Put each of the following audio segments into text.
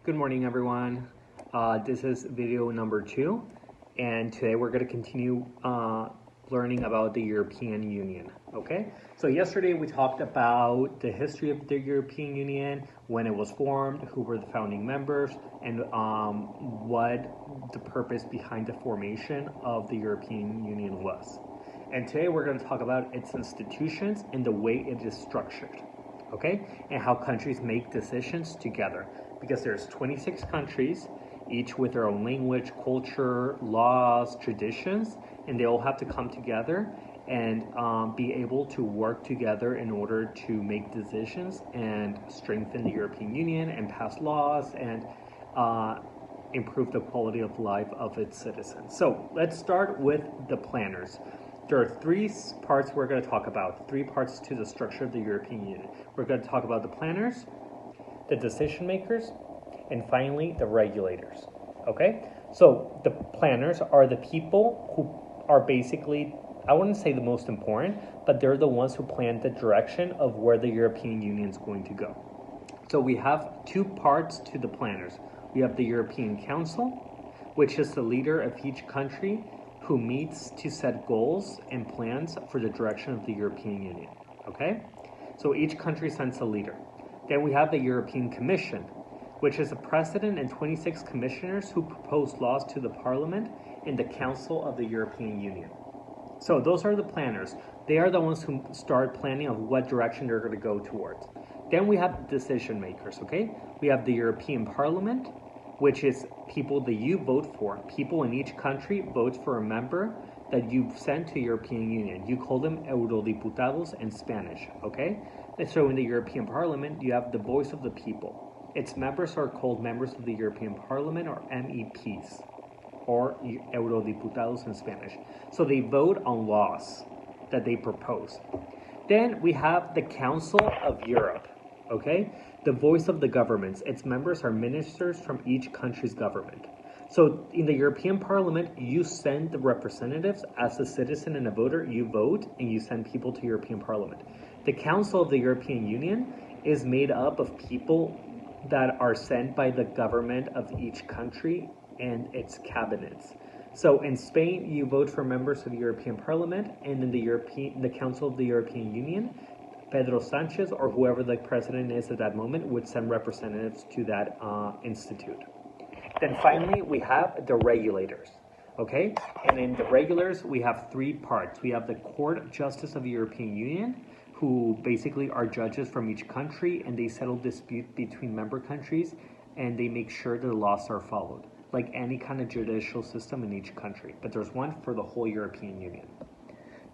Good morning, everyone. This is video number 2, and today we're going to continue learning about the European Union. Okay, so yesterday we talked about the history of the European Union, when it was formed, who were the founding members, and what the purpose behind the formation of the European Union was. And today we're going to talk about its institutions and the way it is structured. Okay, and how countries make decisions together, because there's 26 countries, each with their own language, culture, laws, traditions, and they all have to come together and be able to work together in order to make decisions and strengthen the European Union and pass laws and improve the quality of life of its citizens. So let's start with the planners. There are three parts we're going to talk about, three parts to the structure of the European Union. We're going to talk about the planners, the decision makers, and finally the regulators. Okay? So the planners are the people who are basically, I wouldn't say the most important, but they're the ones who plan the direction of where the European Union is going to go. So we have two parts to the planners. We have the European Council, which is the leader of each country who meets to set goals and plans for the direction of the European Union. Okay? So each country sends a leader. Then we have the European Commission, which is a president and 26 commissioners who propose laws to the Parliament and the Council of the European Union. So those are the planners. They are the ones who start planning of what direction they're going to go towards. Then we have decision makers, okay? We have the European Parliament, which is people that you vote for. People in each country vote for a member that you've sent to European Union. You call them eurodiputados in Spanish, okay? And so in the European Parliament, you have the voice of the people. Its members are called members of the European Parliament, or MEPs, or eurodiputados in Spanish. So they vote on laws that they propose. Then we have the Council of Europe, okay? The voice of the governments. Its members are ministers from each country's government. So in the European Parliament, you send the representatives. As a citizen and a voter, you vote and you send people to European Parliament. The Council of the European Union is made up of people that are sent by the government of each country and its cabinets. So in Spain, you vote for members of the European Parliament, and in the Council of the European Union, Pedro Sanchez, or whoever the president is at that moment, would send representatives to that institute. Then finally, we have the regulators, okay? And in the regulators, we have three parts. We have the Court of Justice of the European Union, who basically are judges from each country, and they settle disputes between member countries, and they make sure that the laws are followed, like any kind of judicial system in each country. But there's one for the whole European Union.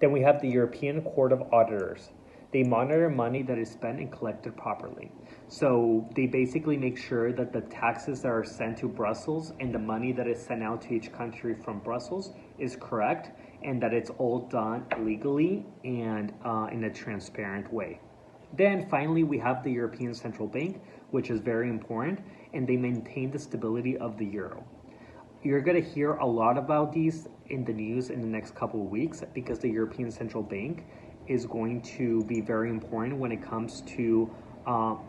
Then we have the European Court of Auditors. They monitor money that is spent and collected properly. So they basically make sure that the taxes that are sent to Brussels and the money that is sent out to each country from Brussels is correct, and that it's all done legally and in a transparent way. Then finally, we have the European Central Bank, which is very important, and they maintain the stability of the euro. You're going to hear a lot about these in the news in the next couple of weeks, because the European Central Bank is going to be very important when it comes to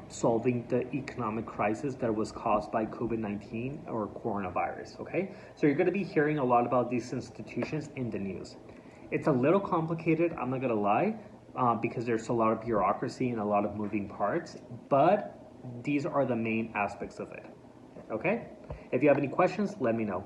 solving the economic crisis that was caused by COVID-19 or coronavirus, okay? So you're going to be hearing a lot about these institutions in the news. It's a little complicated, I'm not going to lie, because there's a lot of bureaucracy and a lot of moving parts, but these are the main aspects of it, okay? If you have any questions, let me know.